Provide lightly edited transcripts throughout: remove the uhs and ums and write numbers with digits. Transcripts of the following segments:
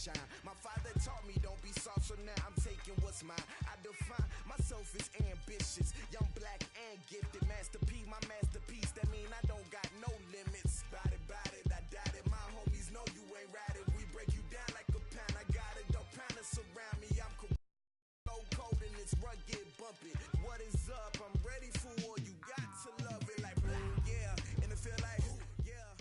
shine. My father taught me don't be soft, so now I'm taking what's mine. I define myself as ambitious, young, black, and gifted. Master P, my masterpiece. That mean I don't got no limits. Bout it, I doubt it. My homies know you ain't ratted. We break you down like a pound. I got it, don't pound us around me. I'm cold and it's rugged, bumpy. What is up? I'm ready for war. You got to love it like yeah, and it feel like yeah.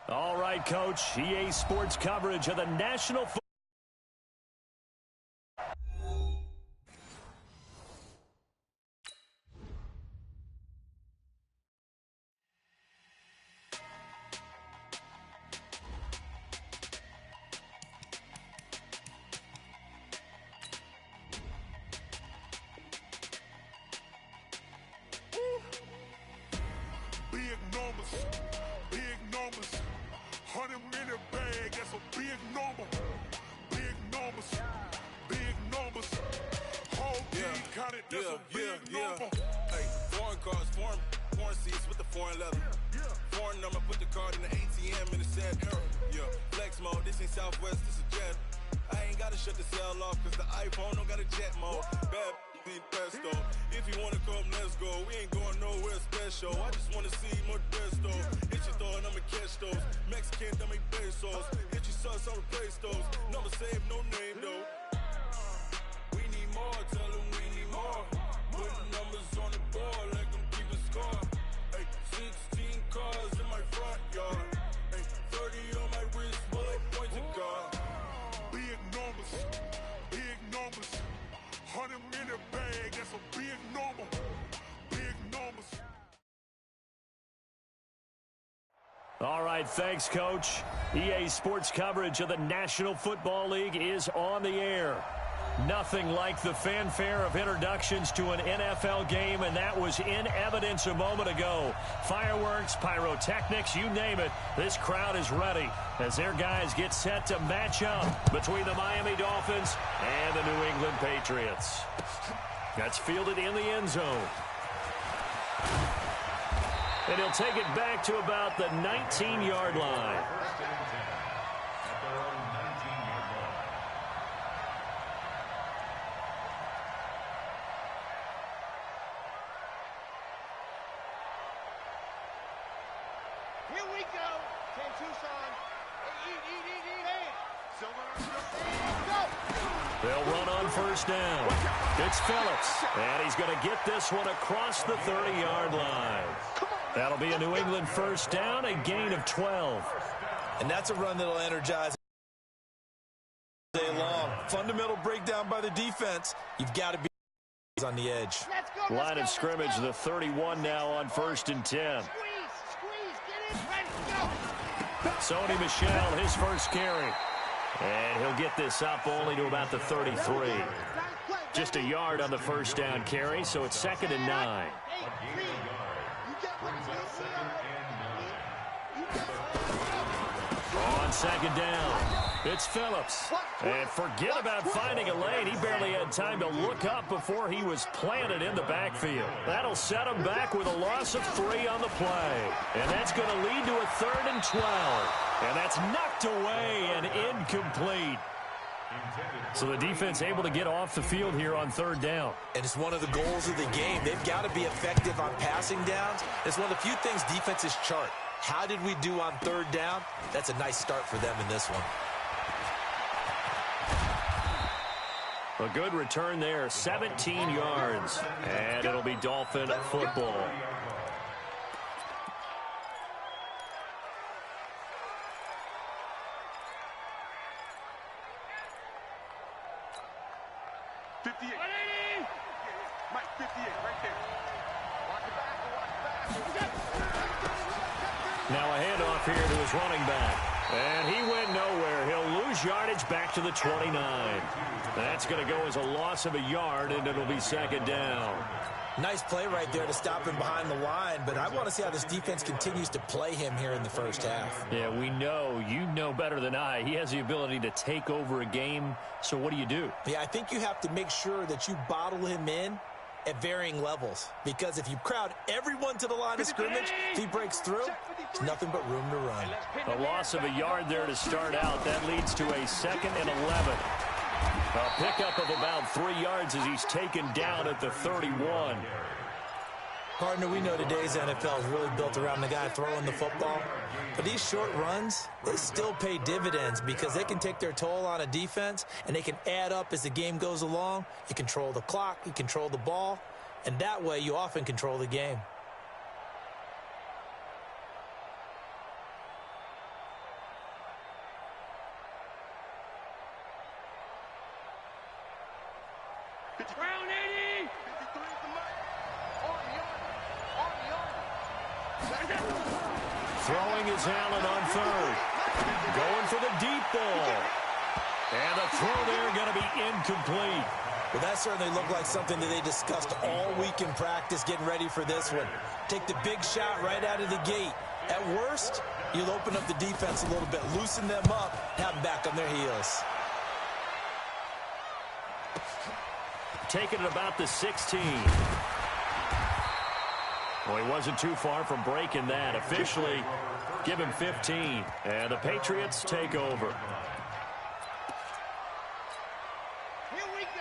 All right, Coach. EA Sports coverage of the National Football. Big numbers, 100-minute bag, that's a big number. Big numbers, whole team counted, that's a big number. Hey, foreign cars, foreign seats with the foreign leather. Foreign number, put the card in the ATM in the sad era. Yeah, flex mode, this ain't Southwest, this is Jet. I ain't gotta shut the cell off, cause the iPhone don't got a jet mode. Bad pesto. If you wanna come, let's go. We ain't going nowhere special. I just wanna see more pesto. Hit your thought, I'ma catch those. Mexican, I make pesos. Hit your sauce, I'll replace those. Number save, no name though. We need more, tell them we need more. Putting numbers on the board like I'm keeping score. Hey, 16 cars in my front yard. Hey, 30 on my wrist, bullet point to God. Big numbers, 100-minute bag, that's a big number. Big numbers. All right, thanks, Coach. EA Sports coverage of the National Football League is on the air. Nothing like the fanfare of introductions to an NFL game, and that was in evidence a moment ago. Fireworks, pyrotechnics, you name it. This crowd is ready as their guys get set to match up between the Miami Dolphins and the New England Patriots. That's fielded in the end zone. And he'll take it back to about the 19-yard line. Here we go. 10 Tucson. Go. They'll run on first down. It's Phillips. And he's going to get this one across the 30-yard line. That'll be a New England first down, a gain of 12. And that's a run that'll energize day long. Fundamental breakdown by the defense. You've got to be on the edge. Line of scrimmage, the 31 now on 1st and 10. Sony Michel, his first carry. And he'll get this up only to about the 33. Just a yard on the first down carry, so it's 2nd and 9. On 2nd down, it's Phillips. And forget about finding a lane. He barely had time to look up before he was planted in the backfield. That'll set him back with a loss of 3 on the play. And that's going to lead to a 3rd and 12. And that's knocked away and incomplete. So the defense able to get off the field here on 3rd down. And it's one of the goals of the game. They've got to be effective on passing downs. It's one of the few things defenses chart. How did we do on 3rd down? That's a nice start for them in this one. A good return there, 17 yards. And it'll be Dolphin football. Now a handoff here to his running back. And he went nowhere. He'll lose yardage back to the 29. That's going to go as a loss of a yard, and it'll be 2nd down. Nice play right there to stop him behind the line, but I want to see how this defense continues to play him here in the first half. Yeah, we know. You know better than I. He has the ability to take over a game, so what do you do? Yeah, I think you have to make sure that you bottle him in at varying levels. Because if you crowd everyone to the line of scrimmage, if he breaks through, there's nothing but room to run. A loss of a yard there to start out. That leads to a 2nd and 11. A pickup of about 3 yards as he's taken down at the 31. Partner, we know today's NFL is really built around the guy throwing the football. But these short runs, they still pay dividends because they can take their toll on a defense and they can add up as the game goes along. You control the clock, you control the ball, and that way you often control the game. Throwing is Allen on 3rd. Going for the deep ball. And the throw there going to be incomplete. Well, that certainly looked like something that they discussed all week in practice getting ready for this one. Take the big shot right out of the gate. At worst, you'll open up the defense a little bit, loosen them up, have them back on their heels. Taking it about the 16. Well, he wasn't too far from breaking that. Officially, give him 15. And the Patriots take over.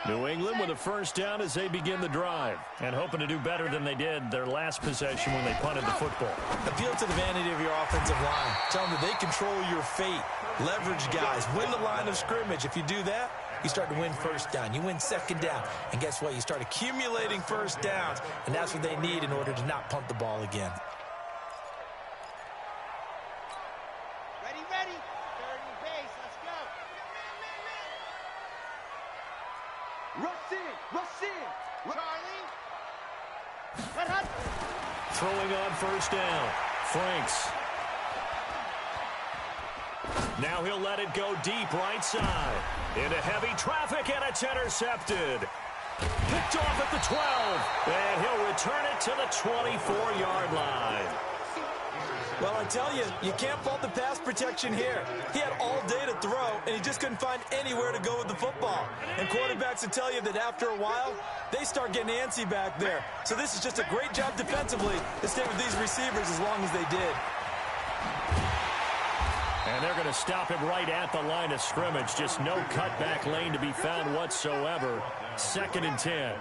New England with a first down as they begin the drive. And hoping to do better than they did their last possession when they punted the football. Appeal to the vanity of your offensive line. Tell them that they control your fate. Leverage guys. Win the line of scrimmage. If you do that, you start to win first down. You win second down. And guess what? You start accumulating first downs. And that's what they need in order to not punt the ball again. Ready, ready. Third and base. Let's go. Rush in. Rush in. Charlie. Throwing on first down. Franks. Now he'll let it go deep right side. Into heavy traffic, and it's intercepted. Picked off at the 12. And he'll return it to the 24-yard line. Well, I tell you, you can't fault the pass protection here. He had all day to throw, and he just couldn't find anywhere to go with the football. And quarterbacks will tell you that after a while, they start getting antsy back there. So this is just a great job defensively to stay with these receivers as long as they did. And they're going to stop him right at the line of scrimmage. Just no cutback lane to be found whatsoever. 2nd and 10.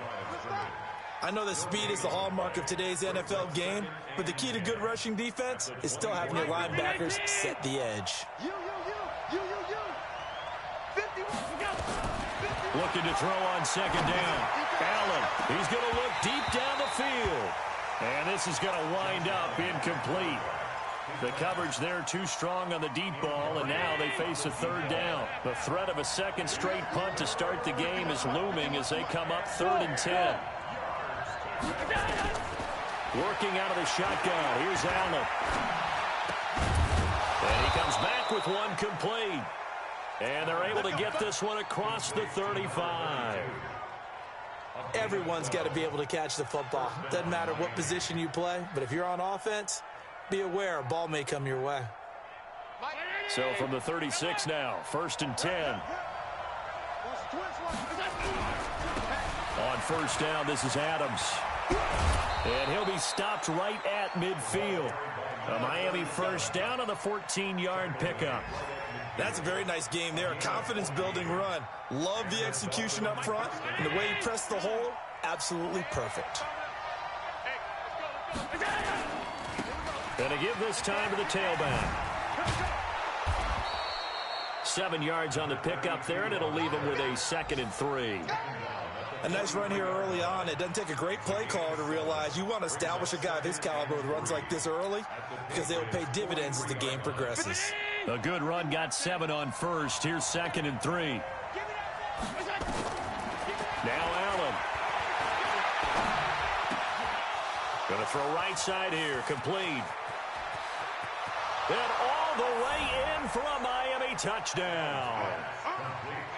I know that speed is the hallmark of today's NFL game, but the key to good rushing defense is still having your linebackers set the edge. Looking to throw on 2nd down. Allen, he's going to look deep down the field. And this is going to wind up incomplete. The coverage there too strong on the deep ball, and now they face a 3rd down. The threat of a second straight punt to start the game is looming as they come up 3rd and 10. Working out of the shotgun. Here's Allen. And he comes back with one complete. And they're able to get this one across the 35. Everyone's got to be able to catch the football. Doesn't matter what position you play, but if you're on offense, be aware a ball may come your way. So from the 36 now, 1st and 10. On first down, this is Adams. And he'll be stopped right at midfield. A Miami first down on the 14-yard pickup. That's a very nice game there. A confidence-building run. Love the execution up front. And the way he pressed the hole, absolutely perfect. Going to give this time to the tailback. 7 yards on the pickup there, and it'll leave him with a 2nd and 3. A nice run here early on. It doesn't take a great play caller to realize you want to establish a guy of his caliber with runs like this early because they will pay dividends as the game progresses. A good run, got 7 on first. Here's 2nd and 3. Now Allen. Going to throw right side here, complete. And all the way in for a Miami touchdown.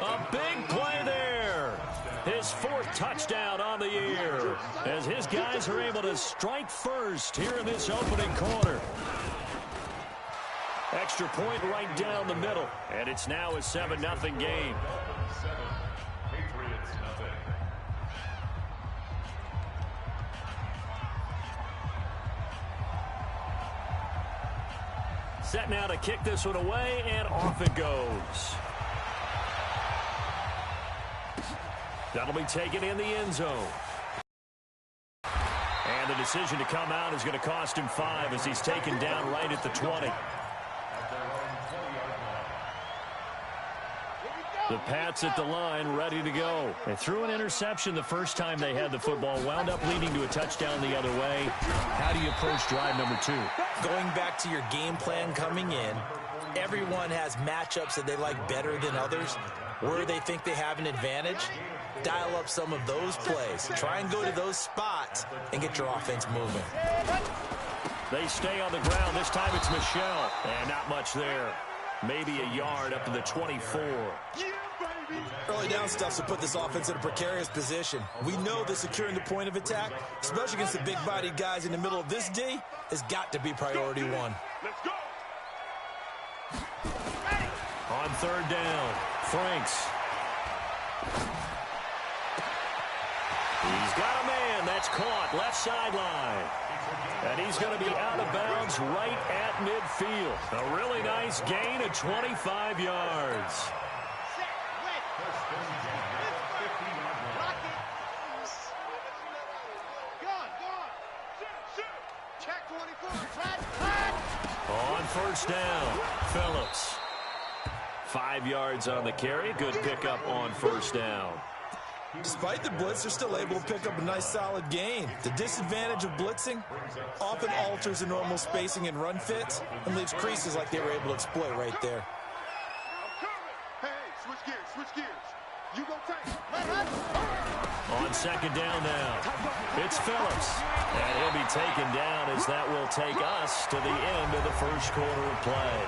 A big play there. His 4th touchdown on the year as his guys are able to strike first here in this opening quarter. Extra point right down the middle, and it's now a 7-0 game. Set now to kick this one away, and off it goes. That'll be taken in the end zone. And the decision to come out is going to cost him 5 as he's taken down right at the 20. The Pats at the line, ready to go. They threw an interception the first time they had the football, wound up leading to a touchdown the other way. How do you approach drive number 2? Going back to your game plan coming in, everyone has matchups that they like better than others. Where they think they have an advantage, dial up some of those plays. Try and go to those spots and get your offense moving. They stay on the ground. This time it's Michelle. And not much there. Maybe a yard up to the 24. Early down stuff to put this offense in a precarious position. We know that securing the point of attack, especially against the big-bodied guys in the middle of this D, has got to be priority 1. Let's go. On third down, Franks. He's got a man. That's caught. Left sideline. And he's going to be out of bounds right at midfield. A really nice gain of 25 yards. On first down, Phillips. 5 yards on the carry. Good pickup on first down. Despite the blitz, they're still able to pick up a nice solid gain. The disadvantage of blitzing often alters the normal spacing and run fits and leaves creases like they were able to exploit right there. Hey, switch gears. You go take. On second down now, it's Phillips. And he'll be taken down as that will take us to the end of the first quarter of play.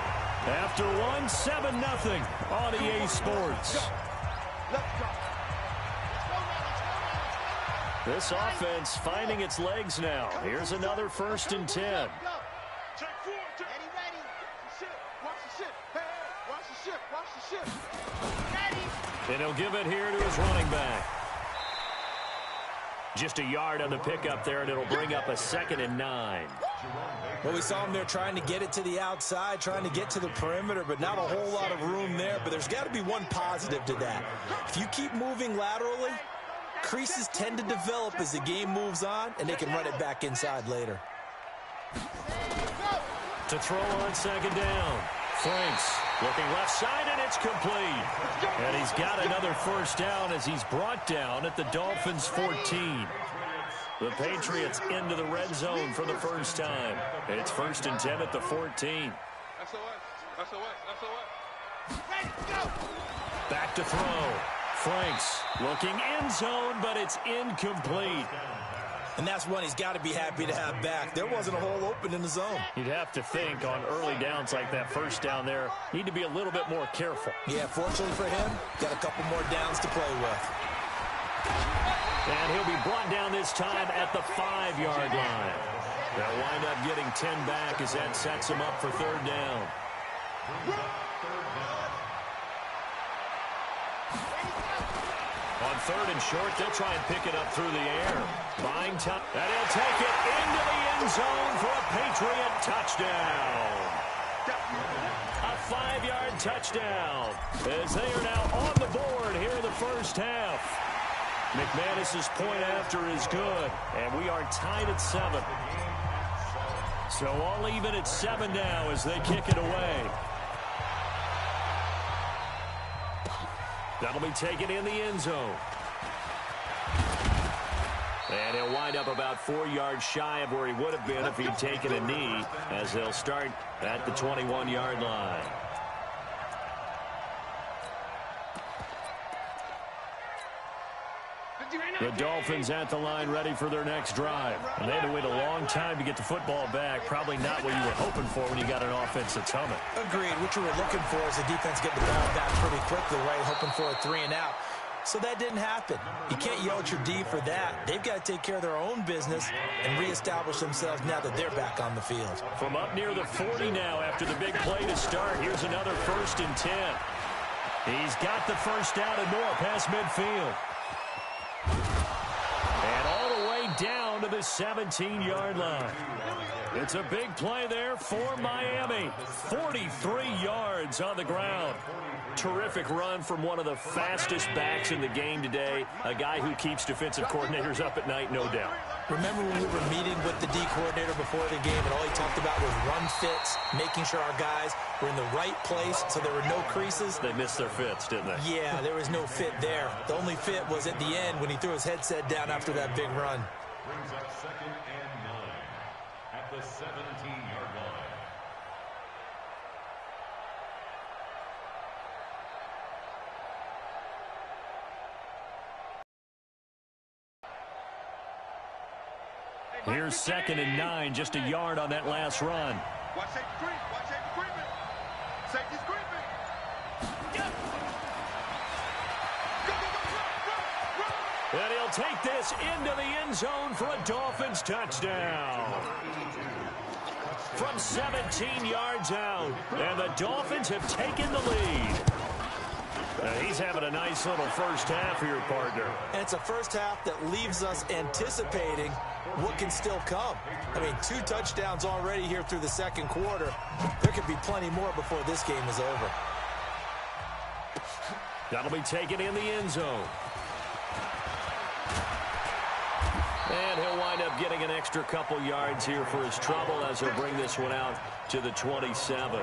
After one, 7-0 on EA Sports. Let's go. This offense finding its legs now. Here's another 1st and 10. Check 4. Ready. Watch the ship. Hey, watch the ship. And he'll give it here to his running back. Just a yard on the pickup there, and it'll bring up a 2nd and 9. Well, we saw him there trying to get it to the outside, trying to get to the perimeter, but not a whole lot of room there. But there's got to be one positive to that. If you keep moving laterally, creases tend to develop as the game moves on, and they can run it back inside later. To throw on second down, Franks looking left side, and it's complete. And he's got another first down as he's brought down at the Dolphins' 14. The Patriots into the red zone for the first time. It's 1st and 10 at the 14. Back to throw. Franks looking end zone, but it's incomplete. And that's one he's got to be happy to have back. There wasn't a hole open in the zone. You'd have to think on early downs like that first down there, need to be a little bit more careful. Yeah, fortunately for him, got a couple more downs to play with. And he'll be brought down this time at the 5-yard line. They'll wind up getting 10 back as that sets them up for third down. On third and short, they'll try and pick it up through the air. Buying time, and he'll take it into the end zone for a Patriot touchdown. A 5-yard touchdown as they are now on the board here in the first half. McManus's point after is good, and we are tied at 7. So all even at 7 now as they kick it away. That'll be taken in the end zone. And he'll wind up about 4 yards shy of where he would have been if he'd taken a knee, as they'll start at the 21-yard line. The Dolphins at the line ready for their next drive. And they had to wait a long time to get the football back. Probably not what you were hoping for when you got an offense that's humming. Agreed. What you were looking for is the defense getting the ball back pretty quickly, right? Hoping for a 3 and out. So that didn't happen. You can't yell at your D for that. They've got to take care of their own business and reestablish themselves now that they're back on the field. From up near the 40 now after the big play to start, here's another 1st and 10. He's got the first down and more past midfield. And all the way down to the the 17-yard line. It's a big play there for Miami. 43 yards on the ground. Terrific run from one of the fastest backs in the game today, a guy who keeps defensive coordinators up at night, no doubt. Remember when we were meeting with the D coordinator before the game and all he talked about was run fits, making sure our guys were in the right place so there were no creases? They missed their fits, didn't they? Yeah, there was no fit there. The only fit was at the end when he threw his headset down after that big run. Brings up 2nd and 9 at the 17-yard line. Here's 2nd and 9, just a yard on that last run. Watch safety creep. Watch safety creeping. Safety's creeping. Go, And he'll take this into the end zone for a Dolphins touchdown. From 17 yards out, and the Dolphins have taken the lead. He's having a nice little first half here, partner. And it's a first half that leaves us anticipating what can still come. I mean, 2 touchdowns already here through the second quarter. There could be plenty more before this game is over. That'll be taken in the end zone. And he'll wind up getting an extra couple yards here for his trouble as he'll bring this one out to the 27.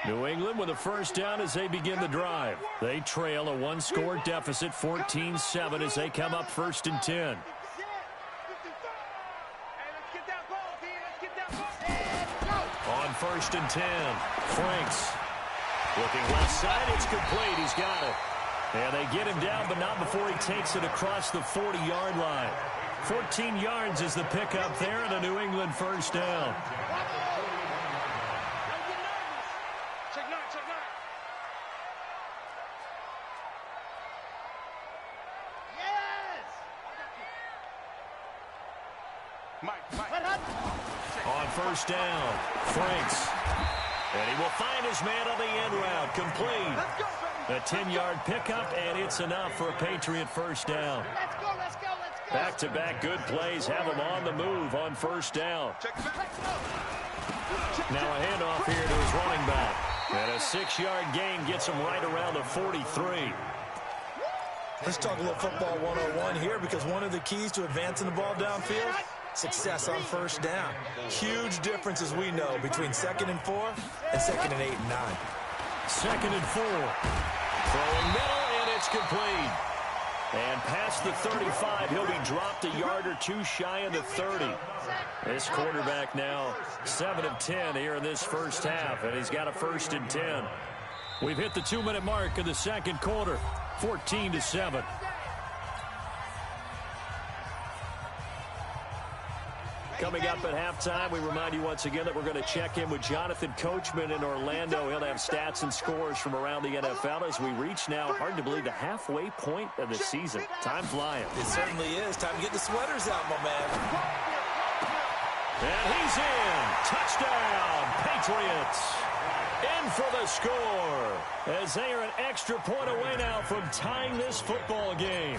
New England with a first down as they begin the drive. They trail a 1-score deficit, 14-7, as they come up 1st and 10. On 1st and 10, Franks looking left side. It's complete. He's got it. And they get him down, but not before he takes it across the 40-yard line. 14 yards is the pickup there, and a New England first down. On first down, Franks. And he will find his man on the end route. Complete. A 10-yard pickup, and it's enough for a Patriot first down. Back-to-back good plays have him on the move on first down. Now a handoff here to his running back. And a 6-yard gain gets him right around the 43. Let's talk a little football 101 here, because one of the keys to advancing the ball downfield, success on first down. Huge difference, as we know, between 2nd and 4 and 2nd and 8 and 9. 2nd and 4. Throwing middle, and it's complete. And past the 35, he'll be dropped a yard or two shy of the 30. This quarterback now 7 of 10 here in this first half, and he's got a 1st and 10. We've hit the 2-minute mark of the second quarter, 14-7. Coming up at halftime, we remind you once again that we're going to check in with Jonathan Coachman in Orlando. He'll have stats and scores from around the NFL as we reach now, hard to believe, the halfway point of the season. Time flying. It certainly is. Time to get the sweaters out, my man. And he's in. Touchdown, Patriots. In for the score, as they are an extra point away now from tying this football game.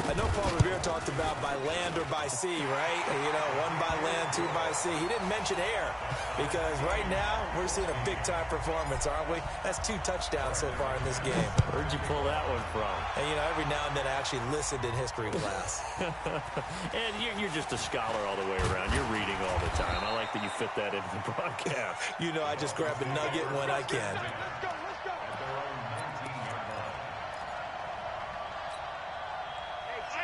I know Paul Revere talked about by land or by sea, right? You know, 1 by land, 2 by sea. He didn't mention air, because right now we're seeing a big-time performance, aren't we? That's 2 touchdowns so far in this game. Where'd you pull that one from? And, you know, every now and then I actually listened in history class. And you're just a scholar all the way around. You're reading all the time. I like that you fit that into the broadcast. You know, I just grab a nugget when I can.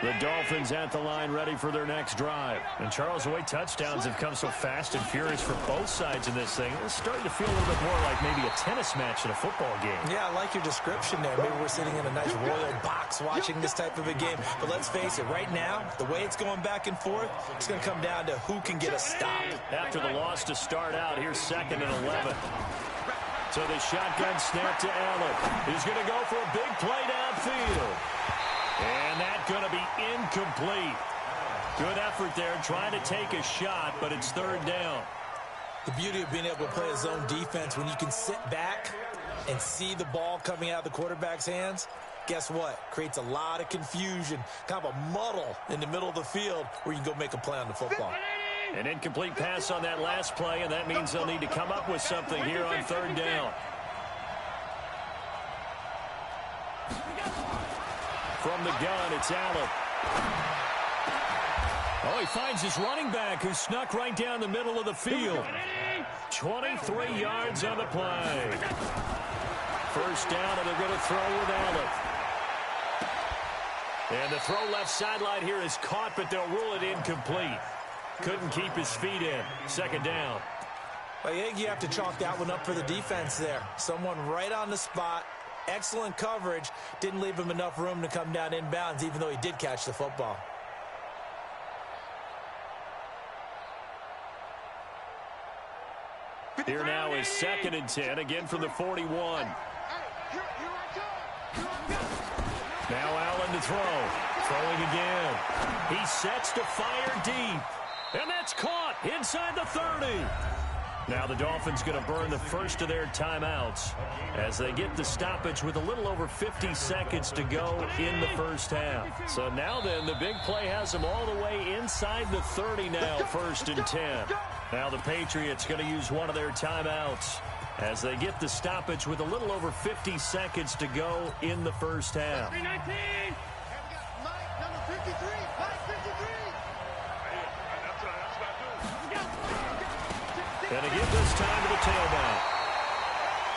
The Dolphins at the line, ready for their next drive. And Charles, the way touchdowns have come so fast and furious for both sides in this thing, it's starting to feel a little bit more like maybe a tennis match in a football game. Yeah, I like your description there. Maybe we're sitting in a nice royal box watching this type of a game. But let's face it, right now, the way it's going back and forth, it's going to come down to who can get a stop. After the loss to start out, here's 2nd and 11. So the shotgun snap to Allen. He's going to go for a big play downfield. And that's going to be incomplete. Good effort there, trying to take a shot, but it's 3rd down. The beauty of being able to play a zone defense when you can sit back and see the ball coming out of the quarterback's hands, guess what? Creates a lot of confusion, kind of a muddle in the middle of the field where you can go make a play on the football. An incomplete pass on that last play, and that means they'll need to come up with something here on third down. From the gun, it's Allen. Oh, he finds his running back, who snuck right down the middle of the field. 23 yards on the play. First down, and they're going to throw with Allen. And the throw left sideline here is caught, but they'll rule it incomplete. Couldn't keep his feet in. Second down. I think you have to chalk that one up for the defense there. Someone right on the spot. Excellent coverage. Didn't leave him enough room to come down inbounds, even though he did catch the football. Here now is 2nd and 10, again from the 41. Now Allen to throw. Throwing again. He sets to fire deep. And that's caught inside the 30. Now the Dolphins going to burn the first of their timeouts as they get the stoppage with a little over 50 seconds to go in the first half. So now then, the big play has them all the way inside the 30 now, 1st and 10. Now the Patriots going to use one of their timeouts as they get the stoppage with a little over 50 seconds to go in the first half. And to give this time to the tailback.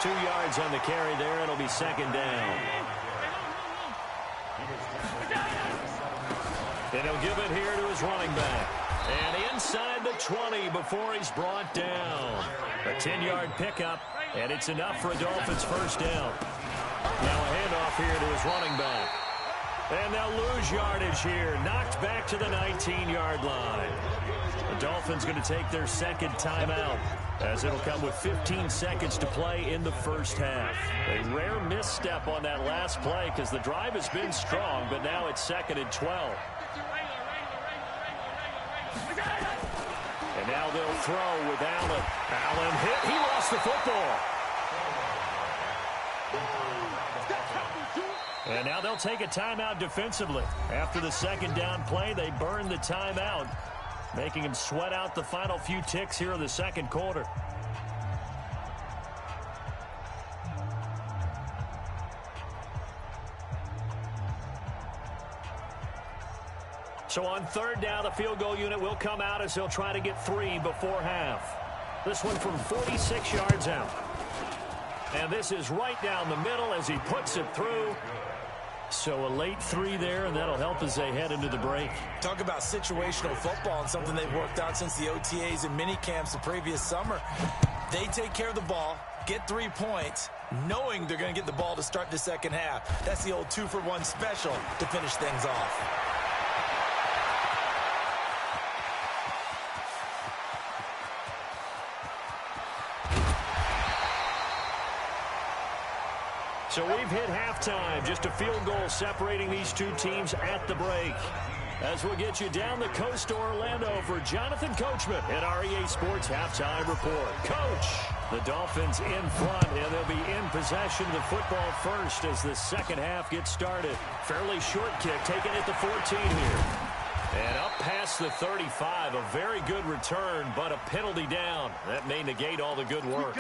2 yards on the carry there. It'll be 2nd down. And he'll give it here to his running back. And inside the 20 before he's brought down. A 10-yard pickup, and it's enough for a Dolphins first down. Now a handoff here to his running back. And they'll lose yardage here. Knocked back to the 19-yard line. The Dolphins going to take their second timeout as it'll come with 15 seconds to play in the first half. A rare misstep on that last play because the drive has been strong, but now it's 2nd and 12. And now they'll throw with Allen. Allen hit. He lost the football. And now they'll take a timeout defensively. After the 2nd down play, they burn the timeout, making him sweat out the final few ticks here in the 2nd quarter. So on 3rd down, the field goal unit will come out as they'll try to get 3 before half. This one from 46 yards out. And this is right down the middle as he puts it through. So a late 3 there, and that'll help as they head into the break. Talk about situational football and something they've worked on since the OTAs and mini camps the previous summer. They take care of the ball, get 3 points, knowing they're going to get the ball to start the second half. That's the old 2-for-1 special to finish things off. So we've hit halftime, just a field goal separating these two teams at the break. As we'll get you down the coast to Orlando for Jonathan Coachman in our EA Sports Halftime Report. Coach, the Dolphins in front, and they'll be in possession of the football first as the second half gets started. Fairly short kick, taken at the 14 here. And up past the 35, a very good return, but a penalty down. That may negate all the good work.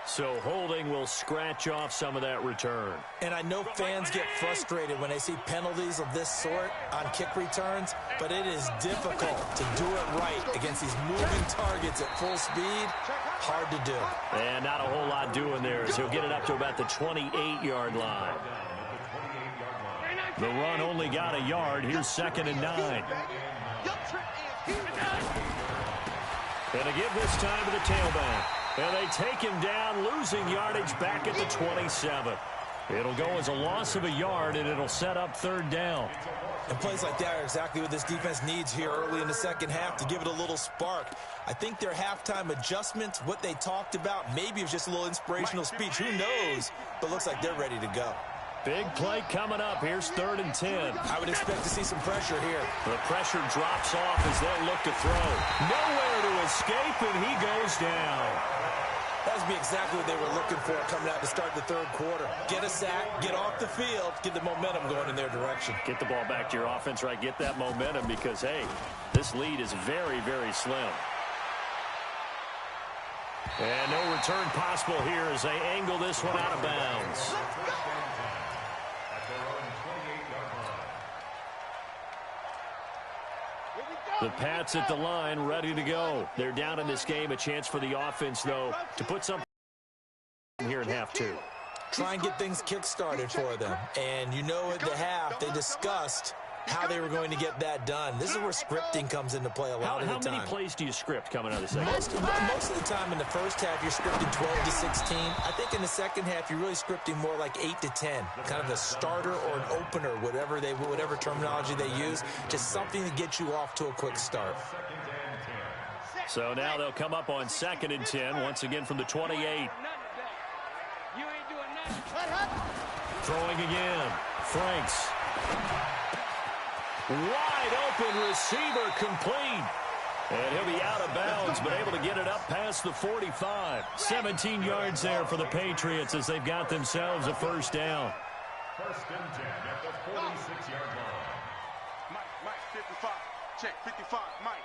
So holding will scratch off some of that return. And I know fans get frustrated when they see penalties of this sort on kick returns, but it is difficult to do it right against these moving targets at full speed. Hard to do. And not a whole lot doing there, so he'll get it up to about the 28-yard line. The run only got a yard. Here's 2nd and 9. And to give this time to the tailback. And they take him down, losing yardage back at the 27. It'll go as a loss of a yard, and it'll set up 3rd down. And plays like that are exactly what this defense needs here early in the second half to give it a little spark. I think their halftime adjustments, what they talked about, maybe it was just a little inspirational speech. Who knows? But looks like they're ready to go. Big play coming up. Here's 3rd and 10. I would expect to see some pressure here. The pressure drops off as they'll look to throw. Nowhere to escape, and he goes down. That would be exactly what they were looking for coming out to start the third quarter. Get a sack, get off the field, get the momentum going in their direction. Get the ball back to your offense, right? Get that momentum because, hey, this lead is very, very slim. And no return possible here as they angle this one out of bounds. The Pats at the line, ready to go. They're down in this game. A chance for the offense, though, to put something here in half two. Try and get things kick-started for them. And you know at the half, they discussed how they were going to get that done. This is where scripting comes into play a lot of the time. How many plays do you script coming out of the second? Most of the time in the first half, you're scripting 12 to 16. I think in the second half, you're really scripting more like 8 to 10. Kind of a starter or an opener, whatever terminology they use. Just something to get you off to a quick start. So now they'll come up on 2nd and 10, once again from the 28. Throwing again. Franks. Wide open receiver complete. And he'll be out of bounds, but able to get it up past the 45. 17 yards there for the Patriots as they've got themselves a first down. 1st and 10 at the 46-yard line. Mike, 55. Check, 55, Mike.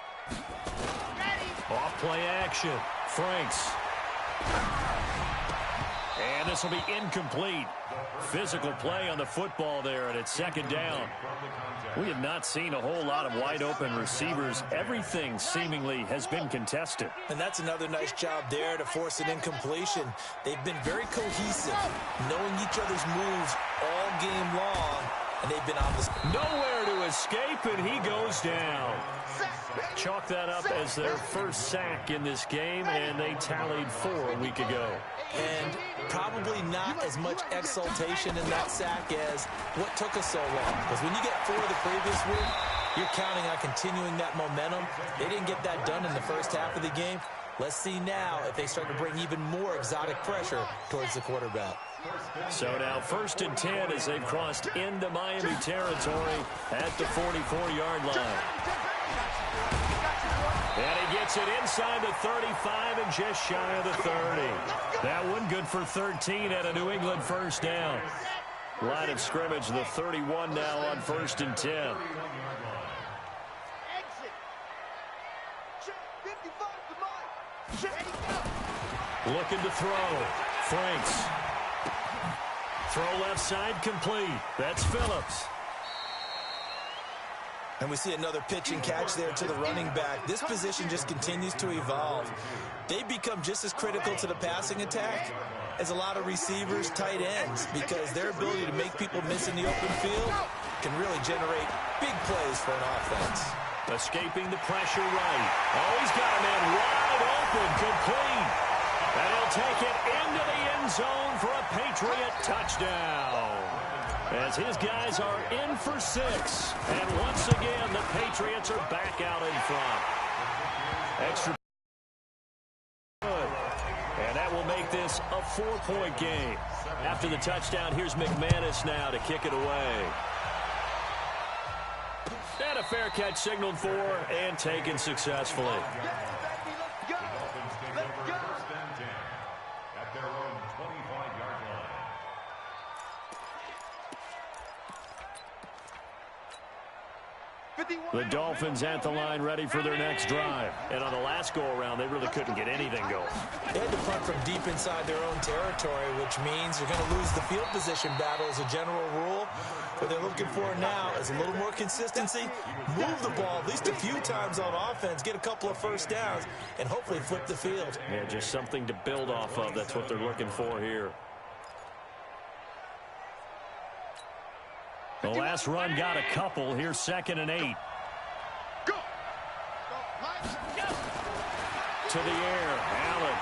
Off play action. Franks. And this will be incomplete. Physical play on the football there, and it's 2nd down. We have not seen a whole lot of wide-open receivers. Everything seemingly has been contested. And that's another nice job there to force an incompletion. They've been very cohesive, knowing each other's moves all game long, and they've been on this. Nowhere to escape, and he goes down. Chalk that up as their first sack in this game, and they tallied 4 a week ago. And probably not as much exultation in that sack as what took us so long. Because when you get 4 the previous week, you're counting on continuing that momentum. They didn't get that done in the first half of the game. Let's see now if they start to bring even more exotic pressure towards the quarterback. So now 1st and 10 as they've crossed into Miami territory at the 44-yard line. And he gets it inside the 35 and just shy of the 30. That one good for 13 at a New England first down. Line of scrimmage, the 31 now on 1st and 10. Looking to throw. Franks. Throw left side complete. That's Phillips. And we see another pitch and catch there to the running back. This position just continues to evolve. They become just as critical to the passing attack as a lot of receivers, tight ends, because their ability to make people miss in the open field can really generate big plays for an offense. Escaping the pressure right. Oh, he's got a man wide open, complete. And he'll take it into the end zone for a Patriot touchdown. As his guys are in for 6. And once again, the Patriots are back out in front. Extra good. And that will make this a 4-point game. After the touchdown, here's McManus now to kick it away. And a fair catch signaled for and taken successfully. The Dolphins at the line ready for their next drive. And on the last go-around, they really couldn't get anything going. They had to punt from deep inside their own territory, which means you're going to lose the field position battle as a general rule. What they're looking for now is a little more consistency, move the ball at least a few times on offense, get a couple of first downs, and hopefully flip the field. Yeah, just something to build off of. That's what they're looking for here. The last run got a couple. Here's 2nd and 8. Go. To the air, Allen.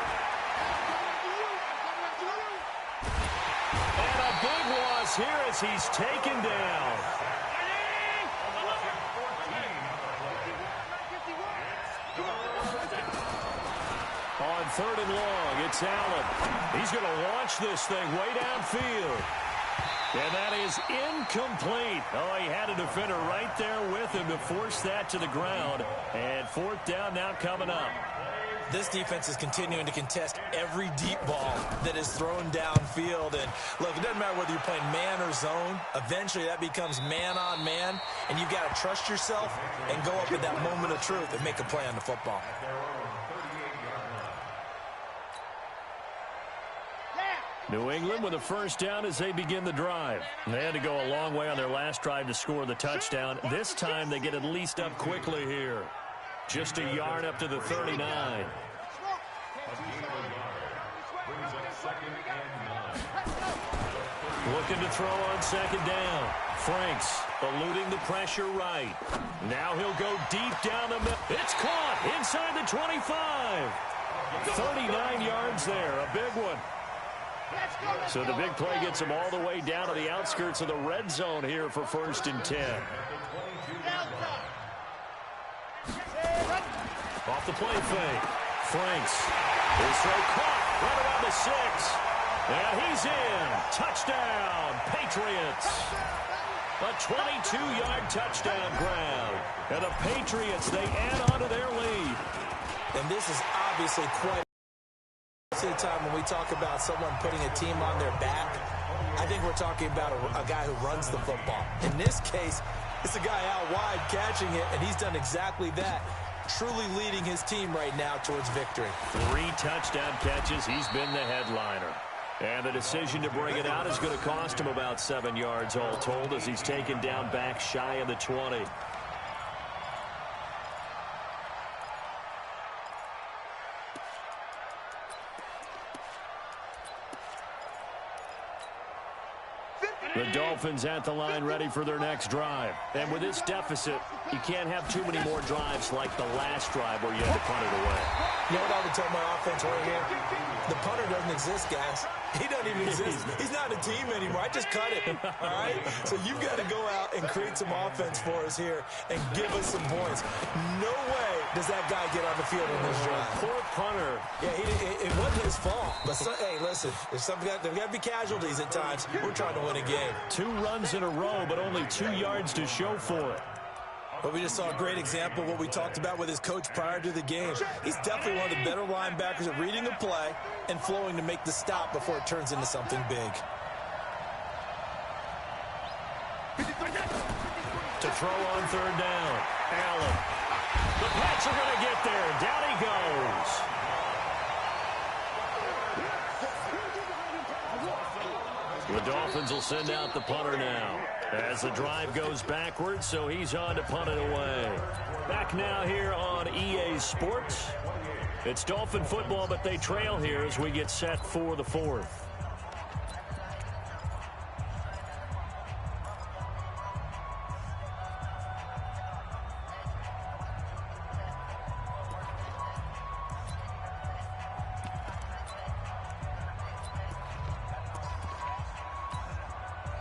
And a big loss here as he's taken down. On 3rd and long, it's Allen. He's going to launch this thing way downfield. And that is incomplete. Oh, he had a defender right there with him to force that to the ground. And 4th down now coming up. This defense is continuing to contest every deep ball that is thrown downfield. And look, it doesn't matter whether you're playing man or zone. Eventually, that becomes man on man, and you've got to trust yourself and go up at that moment of truth and make a play on the football. New England with a first down as they begin the drive. They had to go a long way on their last drive to score the touchdown. This time they get at least up quickly here. Just a yard up to the 39. Looking to throw on second down. Franks eluding the pressure right. Now he'll go deep down the middle. It's caught inside the 25. 39 yards there, a big one. So the big play gets him all the way down to the outskirts of the red zone here for 1st and 10. Off the play fake. Franks. His throw caught right around the 6. And he's in. Touchdown, Patriots. A 22-yard touchdown grab. And the Patriots, they add on to their lead. And this is obviously quite the time when we talk about someone putting a team on their back. I think we're talking about a guy who runs the football. In this case, it's a guy out wide catching it, and he's done exactly that, truly leading his team right now towards victory. 3 touchdown catches. He's been the headliner. And the decision to bring it out is going to cost him about 7 yards all told as he's taken down back shy of the 20. The Dolphins at the line ready for their next drive. And with this deficit, you can't have too many more drives like the last drive where you had to punt it away. You know what I would tell my offense right here? The punter doesn't exist, guys. He doesn't even exist. He's not a team anymore. I just cut it, all right? So you've got to go out and create some offense for us here and give us some points. No way does that guy get on the field in this drive. Poor punter. Yeah, it wasn't his fault. But, hey, listen, there's got to be casualties at times. We're trying to win a game. 2 runs in a row, but only 2 yards to show for it. But we just saw a great example of what we talked about with his coach prior to the game. He's definitely one of the better linebackers at reading the play and flowing to make the stop before it turns into something big. To throw on 3rd down. Allen. The Pats are going to get there. Down he goes. The Dolphins will send out the punter now as the drive goes backwards, so he's on to punt it away. Back now here on EA Sports. It's Dolphin football, but they trail here as we get set for the 4th.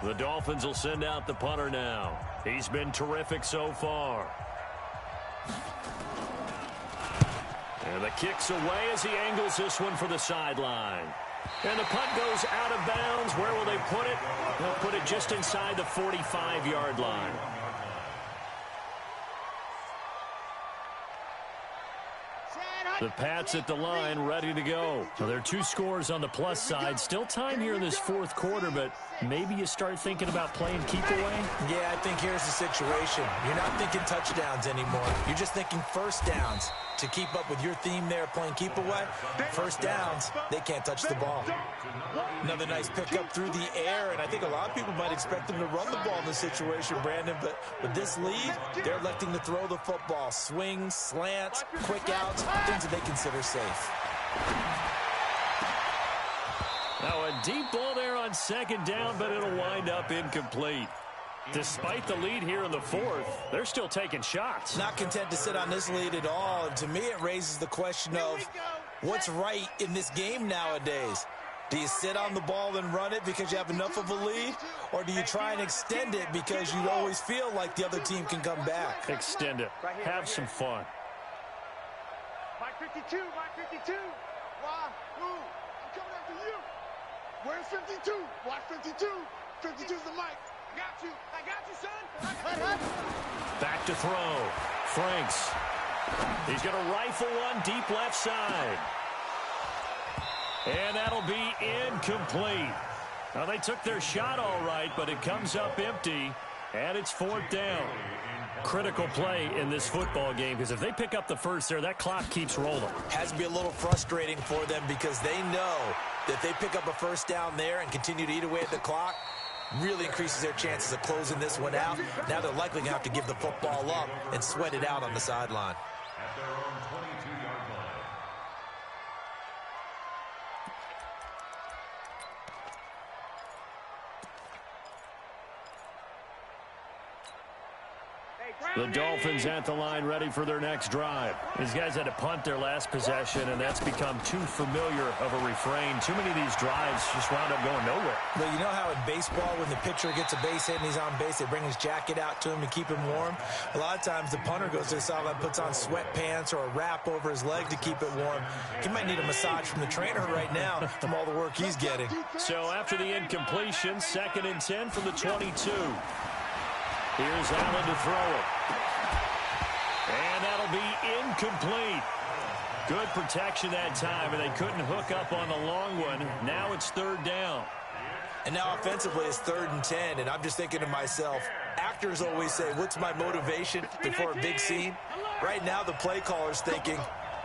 The Dolphins will send out the punter now. He's been terrific so far. And the kick's away as he angles this one for the sideline. And the punt goes out of bounds. Where will they put it? They'll put it just inside the 45-yard line. The Pats at the line, ready to go. Now, there are 2 scores on the plus side. Still time here in this 4th quarter, but maybe you start thinking about playing keep away? Yeah, I think here's the situation. You're not thinking touchdowns anymore. You're just thinking first downs. To keep up with your theme there, playing keep away, first downs, they can't touch the ball. Another nice pickup through the air, and I think a lot of people might expect them to run the ball in this situation, Brandon, but with this lead, they're electing to throw the football. Swings, slants, quick outs, things that they consider safe. Now a deep ball there on 2nd down, but it'll wind up incomplete. Despite the lead here in the 4th, they're still taking shots. Not content to sit on this lead at all, and to me it raises the question of what's right in this game nowadays. Do you sit on the ball and run it because you have enough of a lead, or do you try and extend it because you always feel like the other team can come back? Extend it. Have some fun. Mike 52, Mike 52. Why? Who? I'm coming after you. Where's 52? Watch 52. 52's the mic. I got you, son. Back to throw. Franks He's going to rifle one deep left side. And that'll be incomplete. Now, they took their shot all right, but it comes up empty, and it's 4th down. Critical play in this football game, because if they pick up the first there, that clock keeps rolling. Has to be a little frustrating for them because they know that they pick up a first down there and continue to eat away at the clock, really increases their chances of closing this one out. Now they're likely going to have to give the football up and sweat it out on the sideline. At their own 22-yard line. The Dolphins at the line, ready for their next drive. These guys had to punt their last possession, and that's become too familiar of a refrain. Too many of these drives just wound up going nowhere. Well, you know how in baseball, when the pitcher gets a base hit and he's on base, they bring his jacket out to him to keep him warm? A lot of times the punter goes to the sideline, puts on sweatpants or a wrap over his leg to keep it warm. He might need a massage from the trainer right now from all the work he's getting. So after the incompletion, 2nd and 10 from the 22. Here's Allen to throw it. And that'll be incomplete. Good protection that time, and they couldn't hook up on the long one. Now it's 3rd down. And now offensively it's 3rd and 10, and I'm just thinking to myself, actors always say, what's my motivation before a big scene? Right now the play caller's thinking,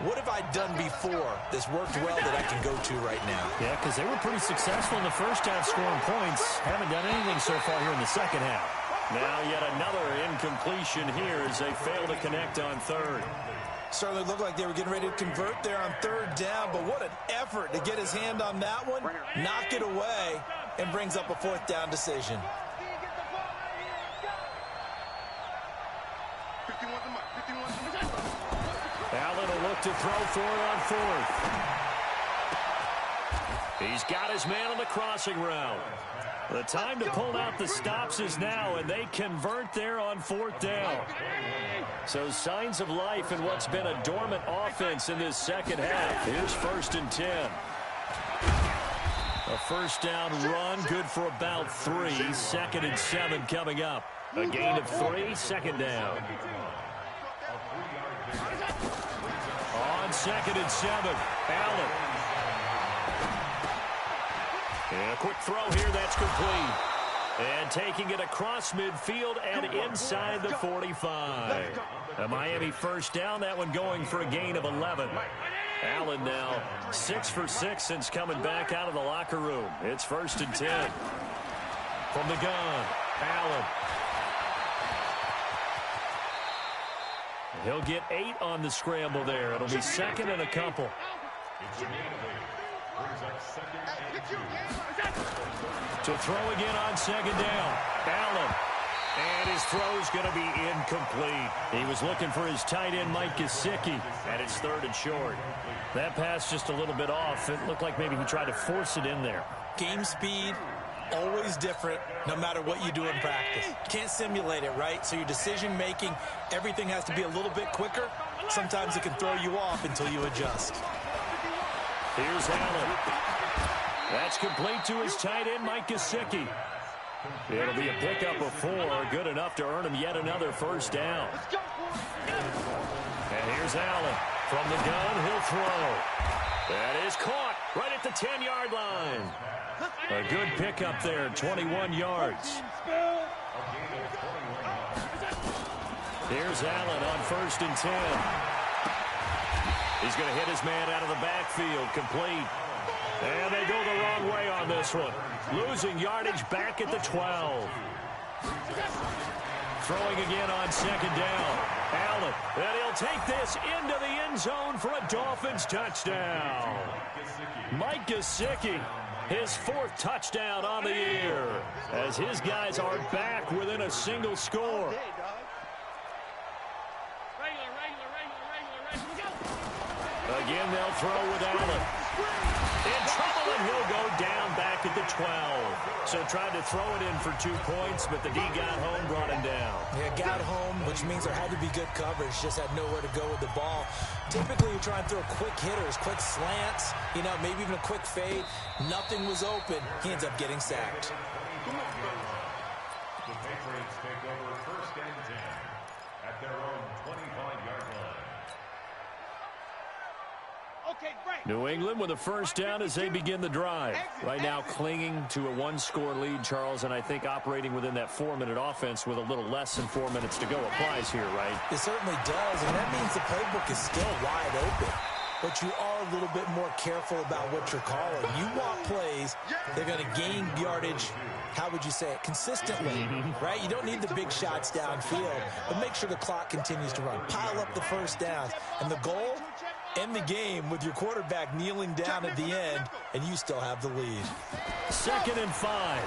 what have I done before that's worked well that I can go to right now? Yeah, because they were pretty successful in the first half scoring points. Haven't done anything so far here in the second half. Now yet another incompletion here as they fail to connect on 3rd. Certainly looked like they were getting ready to convert there on 3rd down, but what an effort to get his hand on that one, knock it away, and brings up a 4th down decision. Allen will look to throw for it on 4th. He's got his man on the crossing route. The time to pull out the stops is now, and they convert there on 4th down. So signs of life in what's been a dormant offense in this second half. Here's 1st and 10. A first down run, good for about 3. 2nd and 7 coming up. A gain of 3, 2nd down. On 2nd and 7, Allen. And a quick throw here, that's complete. And taking it across midfield and inside the 45. A Miami first down, that one going for a gain of 11. Allen now 6 for 6 since coming back out of the locker room. It's 1st and 10. From the gun, Allen. He'll get 8 on the scramble there. It'll be 2nd and a couple. To throw again on 2nd down. Allen. And his throw's going to be incomplete. He was looking for his tight end, Mike Gesicki, and it's 3rd and short. That pass just a little bit off. It looked like maybe he tried to force it in there. Game speed, always different, no matter what you do in practice. You can't simulate it, right? So your decision-making, everything has to be a little bit quicker. Sometimes it can throw you off until you adjust. Here's Allen. That's complete to his tight end, Mike Gesicki. It'll be a pickup of 4, good enough to earn him yet another first down. And here's Allen. From the gun, he'll throw. That is caught right at the 10-yard line. A good pickup there, 21 yards. Here's Allen on 1st and 10. He's going to hit his man out of the backfield, complete. And they go the wrong way on this one. Losing yardage back at the 12. Throwing again on 2nd down. Allen, and he'll take this into the end zone for a Dolphins touchdown. Mike Gesicki, his 4th touchdown on the year, as his guys are back within a single score. Again, they'll throw with Allen. In trouble, and he'll go down back at the 12. So tried to throw it in for 2 points, but the D got home, brought him down. Yeah, got home, which means there had to be good coverage. Just had nowhere to go with the ball. Typically, you try and throw quick hitters, quick slants, you know, maybe even a quick fade. Nothing was open. He ends up getting sacked. The Patriots take over 1st and 10 at their own 25-yard line. New England with a first down as they begin the drive. Right now clinging to a one-score lead, Charles, and I think operating within that 4-minute offense with a little less than 4 minutes to go applies here, right? It certainly does, and that means the playbook is still wide open. But you are a little bit more careful about what you're calling. You want plays, they're going to gain yardage, how would you say it, consistently, right? You don't need the big shots downfield, but make sure the clock continues to run. Pile up the first downs. And the goal, end the game with your quarterback kneeling down at the end, and you still have the lead. 2nd and 5.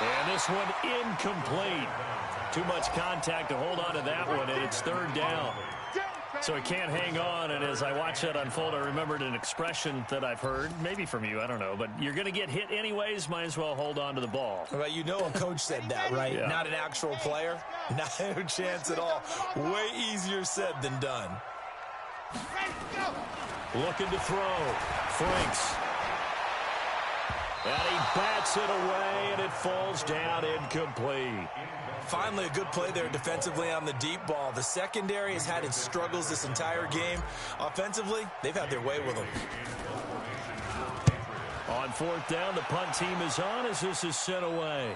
And this one incomplete. Too much contact to hold on to that one, and it's 3rd down. So he can't hang on, and as I watch that unfold, I remembered an expression that I've heard, maybe from you, I don't know, but you're going to get hit anyways, might as well hold on to the ball. Well, you know a coach said that, right? Yeah. Not an actual player. Not a chance at all. Way easier said than done. Looking to throw. Franks. And he bats it away, and it falls down incomplete. Finally, a good play there defensively on the deep ball. The secondary has had its struggles this entire game. Offensively, they've had their way with them. On 4th down, the punt team is on as this is sent away.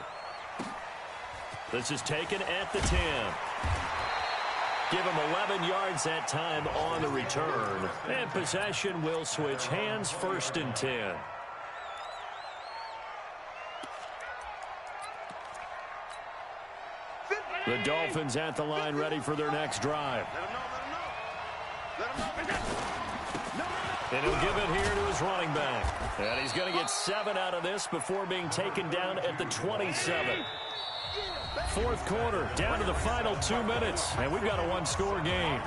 This is taken at the 10. Give him 11 yards that time on the return. And possession will switch hands, 1st and 10. The Dolphins at the line ready for their next drive. And he'll give it here to his running back. And he's going to get 7 out of this before being taken down at the 27. 4th quarter, down to the final 2 minutes. And we've got a one-score game.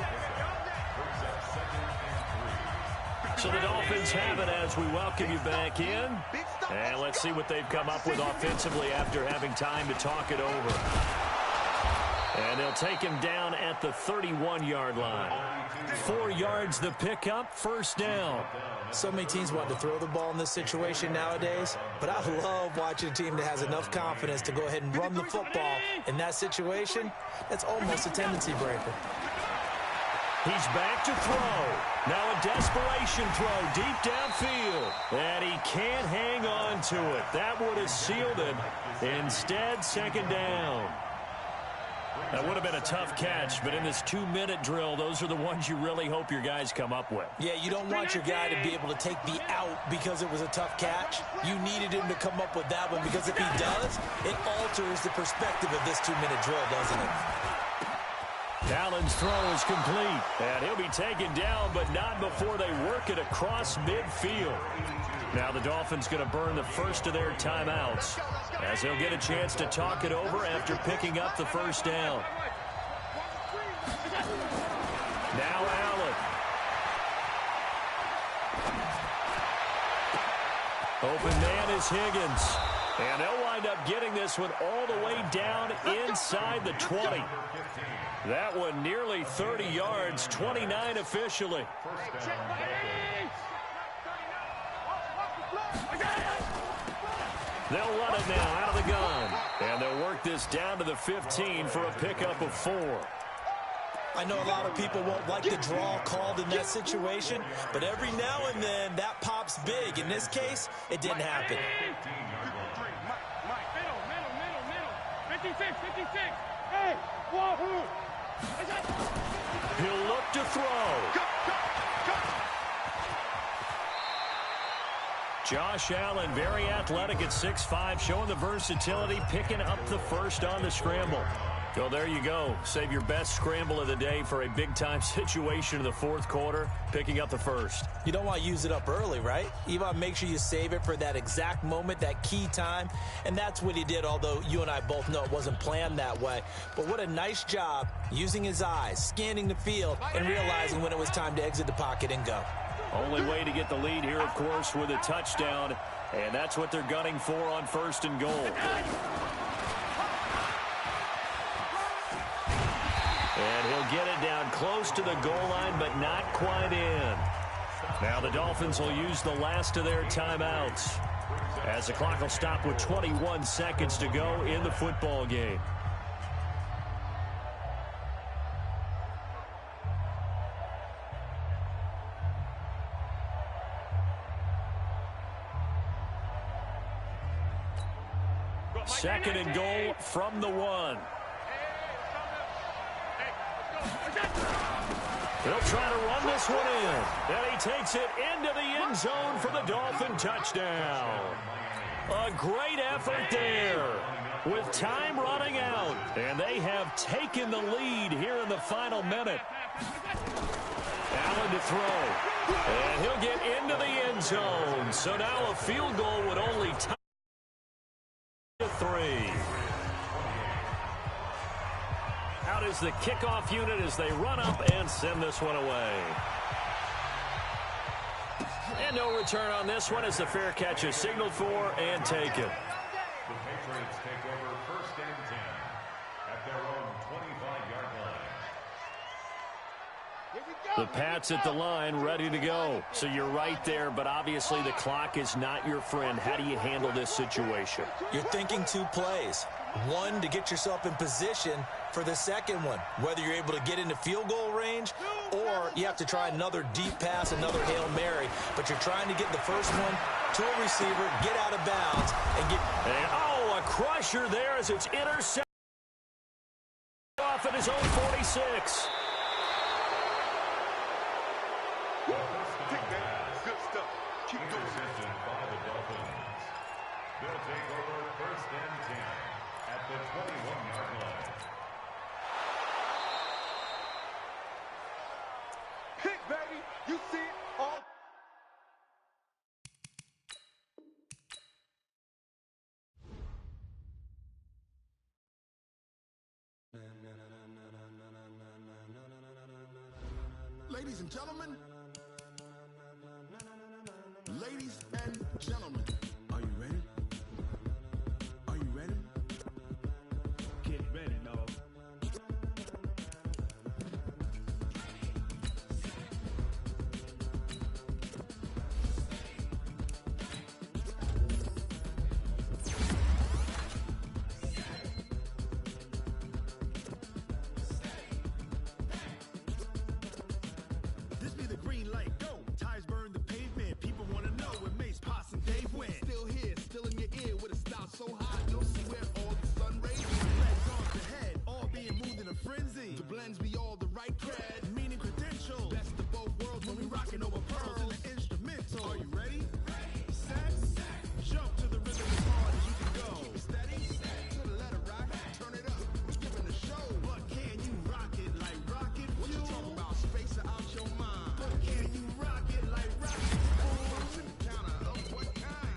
So the Dolphins have it as we welcome you back in. And let's see what they've come up with offensively after having time to talk it over. And they'll take him down at the 31-yard line. 4 yards the pickup, 1st down. So many teams want to throw the ball in this situation nowadays, but I love watching a team that has enough confidence to go ahead and run the football. In that situation, that's almost a tendency breaker. He's back to throw. Now a desperation throw deep downfield. And he can't hang on to it. That would have sealed it. Instead, 2nd down. That would have been a tough catch, but in this 2-minute drill, those are the ones you really hope your guys come up with. Yeah, you don't want your guy to be able to take the out because it was a tough catch. You needed him to come up with that one because if he does, it alters the perspective of this 2-minute drill, doesn't it? Allen's throw is complete, and he'll be taken down, but not before they work it across midfield. Now the Dolphins going to burn the first of their timeouts as they'll get a chance to talk it over after picking up the 1st down. Now Allen. Open man is Higgins. And they'll wind up getting this one all the way down inside the 20. That one nearly 30 yards, 29 officially. They'll run it now out of the gun. And they'll work this down to the 15 for a pickup of 4. I know a lot of people won't like the draw called in that situation, but every now and then that pops big. In this case, it didn't happen. 56. Hey, wahoo! He'll look to throw. Josh Allen, very athletic at 6'5", showing the versatility, picking up the first on the scramble. Well, there you go. Save your best scramble of the day for a big-time situation in the 4th quarter, picking up the first. You don't want to use it up early, right? You want to make sure you save it for that exact moment, that key time, and that's what he did, although you and I both know it wasn't planned that way. But what a nice job using his eyes, scanning the field, and realizing when it was time to exit the pocket and go. Only way to get the lead here, of course, with a touchdown, and that's what they're gunning for on 1st and goal. And he'll get it down close to the goal line, but not quite in. Now the Dolphins will use the last of their timeouts as the clock will stop with 21 seconds to go in the football game. Second and goal from the 1. He'll try to run this one in. And he takes it into the end zone for the Dolphin touchdown. A great effort there with time running out. And they have taken the lead here in the final minute. Allen to throw. And he'll get into the end zone. So now a field goal would only tie to 3. Out is the kickoff unit as they run up and send this one away. And no return on this one as the fair catch is signaled for and taken. The Patriots take over 1st and 10 at their own 25-yard line. The Pats at the line, ready to go. So you're right there, but obviously the clock is not your friend. How do you handle this situation? You're thinking 2 plays. One, to get yourself in position for the second one, whether you're able to get into field goal range or you have to try another deep pass, another Hail Mary. But you're trying to get the first one to a receiver, get out of bounds, and get... And, oh, a crusher there as it's intercepted off at his own 46. Good stuff. Keep going. Intercepted by the Dolphins. They'll take over 1st and 10 at the 21-yard line. Pick, baby. You see it all. Ladies and gentlemen. Ladies and gentlemen. Are you ready? Are you ready? Get ready, dog. This be the green light. Go. Ties burn the pavement. People want to know where Mace, Poss, and Dave went. Still here, still in your ear with a style so hot. You'll see where all the sun rays. Legs off the head, all being moved in a frenzy. The blends be all the right cred, meaning credentials. Best of both worlds when we rocking over pearls in the instrumental. Are you ready? Set. Jump to the rhythm as hard as you can go. Keep it steady. To the letter rock. Turn it up. We're giving a show. But can you rock it like rocket? What you talking about? Space out your mind. But can you rock it like rocket? Close in the counter of what kind?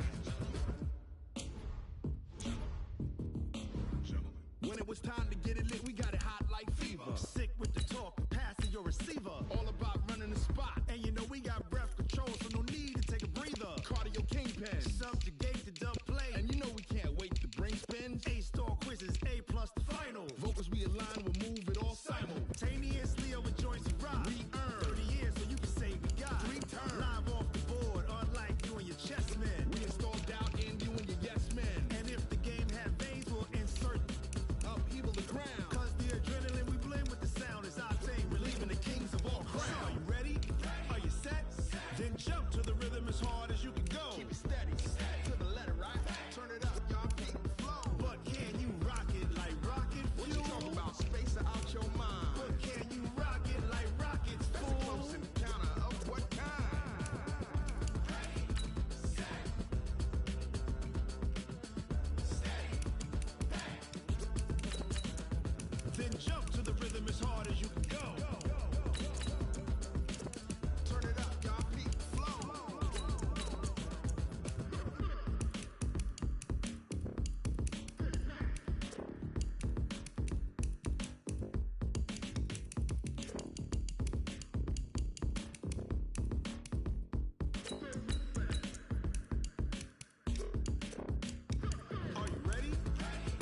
When it was time to get it lit, we got it hot like fever. Sick with the talk, passing your receiver. All about running the spot. And you know we got breath control, so no need to take a breather. Cardio kingpin, subjugate the dub play. And you know we can't wait to bring spins. A-star quizzes, A+ the final. Vocals we align, we'll move it all simultaneously over joints we rock. We earn 30 years, so you can say we got 3 turns. Live off the board, unlike you and your chess men. We install doubt in you and your yes men. And if the game had veins, we'll insert upheaval the crown. Cause the adrenaline we blend with the sound is our thing, relieving the kings of all crowns. So are you ready? Are you set? Then jump to the rhythm as hard as you can go. Keep it steady, to the letter right. Turn it up, y'all keep the flow. But can you rock it like rocket fuel? What you talking about? Space out your mind. But can you rock it like rockets, fool? That's close in the counter of what kind? Then jump to the rhythm as hard as you can go. Turn it up, y'all keep the flow. Are you ready?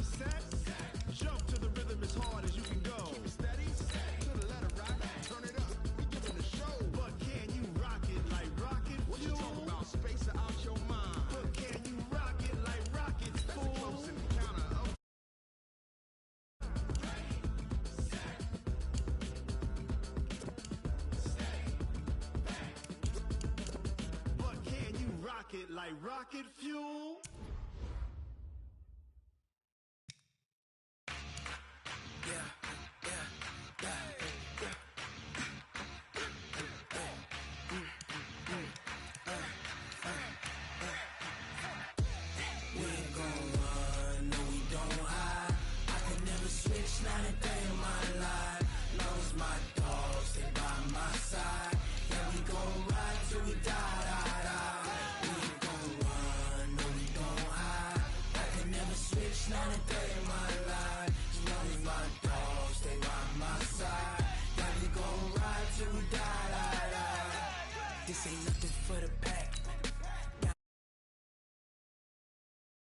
Set. Jump to the rhythm as hard as you can go. Keep it steady. To the letter right. Turn it up. We giving the show. But can you rock it like rocket fuel? What you talking about? Space out your mind. But can you rock it like rockets, fool? That's close in the counter of But can you rock it like rocket fuel?